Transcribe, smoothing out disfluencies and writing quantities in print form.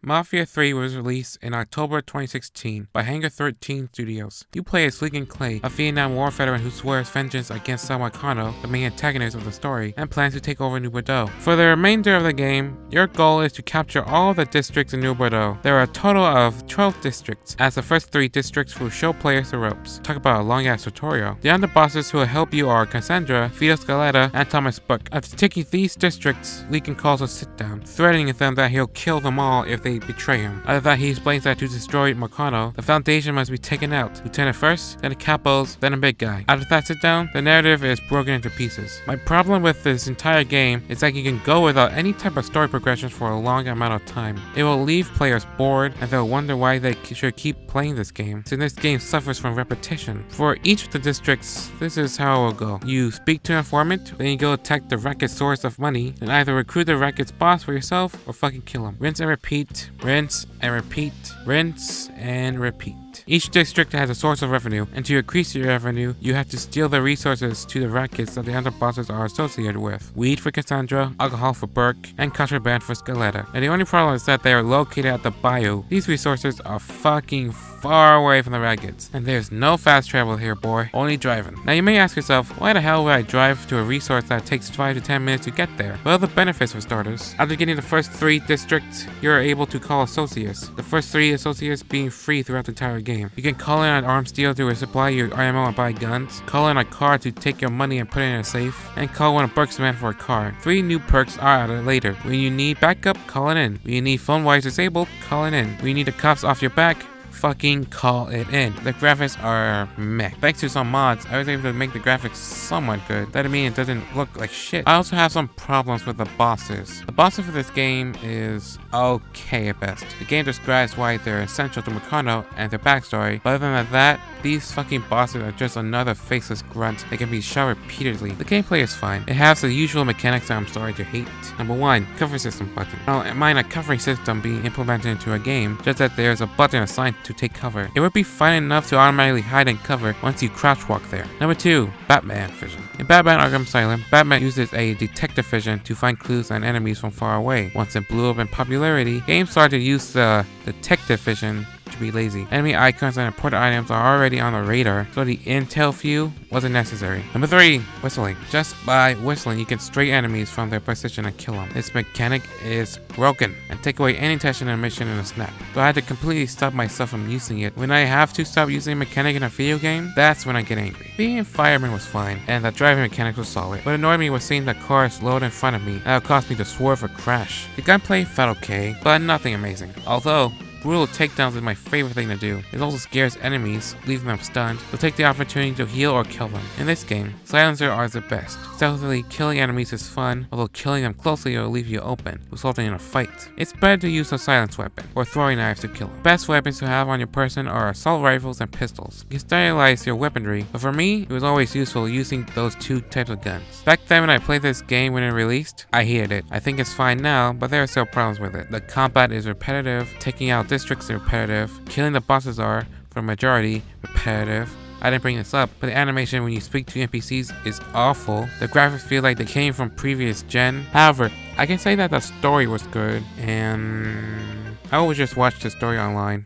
Mafia 3 was released in October 2016 by Hangar 13 Studios. You play as Sleegan Clay, a Vietnam War veteran who swears vengeance against Sal Marcano, the main antagonist of the story, and plans to take over New Bordeaux. For the remainder of the game, your goal is to capture all the districts in New Bordeaux. There are a total of 12 districts, as the first 3 districts will show players the ropes. Talk about a long-ass tutorial. The underbosses who will help you are Cassandra, Vito Scaletta, and Thomas Buck. After taking these districts, Leakin calls a sit-down, threatening them that he'll kill them all if they betray him. After that, he explains that to destroy Marcano, the Foundation must be taken out. Lieutenant first, then the capos, then a big guy. After that sit-down, the narrative is broken into pieces. My problem with this entire game is that you can go without any type of story progressions for a long amount of time. It will leave players bored, and they'll wonder why they should keep playing this game, since this game suffers from repetition. For each of the districts, this is how it will go. You speak to an informant, then you go attack the racket source of money, and either recruit the racket's boss for yourself, or fucking kill him. Rinse and repeat, rinse and repeat, rinse and repeat. Each district has a source of revenue, and to increase your revenue, you have to steal the resources to the rackets that the underbosses are associated with. Weed for Cassandra, alcohol for Burke, and contraband for Scaletta. And the only problem is that they are located at the bayou. These resources are fucking far away from the rackets, and there's no fast travel here, boy. Only driving. Now you may ask yourself, why the hell would I drive to a resource that takes 5 to 10 minutes to get there? Well, the benefits for starters. After getting the first 3 districts, you're able to call associates. The first 3 associates being free throughout the entire game. You can call in an arms dealer to supply your ammo and buy guns, call in a car to take your money and put it in a safe, and call one of Burke's men for a car. 3 new perks are added later. When you need backup, call it in. When you need phone wires disabled, call it in. When you need the cops off your back, fucking call it in. The graphics are meh. Thanks to some mods, I was able to make the graphics somewhat good. That doesn't mean it doesn't look like shit. I also have some problems with the bosses. The bosses for this game is okay at best. The game describes why they're essential to Marcano and their backstory, but other than that, these fucking bosses are just another faceless grunt that can be shot repeatedly. The gameplay is fine. It has the usual mechanics that I'm starting to hate. Number 1, cover system button. I mind a covering system being implemented into a game, just that there's a button assigned to take cover. It would be fine enough to automatically hide and cover once you crouch walk there. Number 2, Batman vision. In Batman Arkham Asylum, Batman uses a detective vision to find clues on enemies from far away. Once it blew up in popularity, games started to use the detective vision to be lazy. Enemy icons and important items are already on the radar, so the intel view wasn't necessary. Number 3, whistling. Just by whistling, you can stray enemies from their position and kill them. This mechanic is broken and take away any tension in a mission in a snap. So I had to completely stop myself from using it. When I have to stop using a mechanic in a video game, that's when I get angry. Being fireman was fine, and the driving mechanics was solid. What annoyed me was seeing the cars load in front of me. That would cause me to swerve or crash. The gunplay felt okay, but nothing amazing. Although brutal takedowns is my favorite thing to do. It also scares enemies, leaving them stunned, so take the opportunity to heal or kill them. In this game, silencers are the best. Stealthily killing enemies is fun, although killing them closely will leave you open, resulting in a fight. It's better to use a silence weapon, or throwing knives to kill them. Best weapons to have on your person are assault rifles and pistols. You can stylize your weaponry, but for me, it was always useful using those 2 types of guns. Back then when I played this game when it released, I hated it. I think it's fine now, but there are still problems with it. The combat is repetitive, taking out districts are repetitive, killing the bosses are, for majority, repetitive. I didn't bring this up, but the animation when you speak to NPCs is awful. The graphics feel like they came from previous gen. However, I can say that the story was good, and I always just watch the story online.